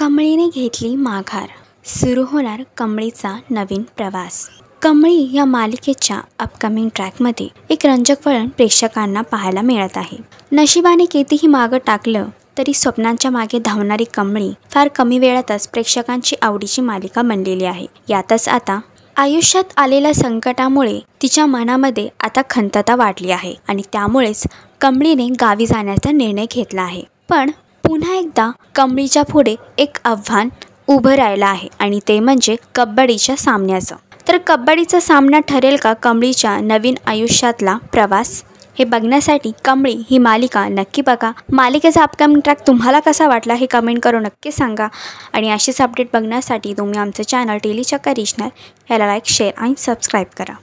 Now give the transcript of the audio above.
कमळीने घेतली माघार, सुरू होणार कमळीचा नवीन प्रवास। कमळी या मालिकेच्या अपकमिंग ट्रॅकमध्ये एक रंजक वळण प्रेक्षकांना पाहायला मिळत आहे। नशिबाने कितीही मागं टाकलं तरी स्वप्नांच्या मागे धावणारी कमळी फार कमी वेळातच प्रेक्षकांची आवडीची मालिका बनलेली आहे। यातच आता आयुष्यात आलेल्या संकटामुळे तिच्या मनामध्ये आता खंतता वाढली आहे आणि त्यामुळेच कमळीने गावी जाण्याचा निर्णय घेतला आहे। पण पुन्हा एकदा कमळीच्या पुढे एक आव्हान उभं राहिलं आहे आणि ते म्हणजे कबड्डीच्या सामन्याचं। तर कबड्डीचा सामना ठरेल का कमळीच्या नवीन आयुष्यातला प्रवास? हे बघण्यासाठी कमळी ही मालिका नक्की बघा। मालिकेचा अपकमिंग ट्रॅक तुम्हाला कसा वाटला हे कमेंट करून नक्की सांगा आणि अशीच अपडेट बघण्यासाठी तुम्ही आमचं चॅनल डेली चक्कर रिजनल याला लाईक, शेअर आणि सबस्क्राईब करा।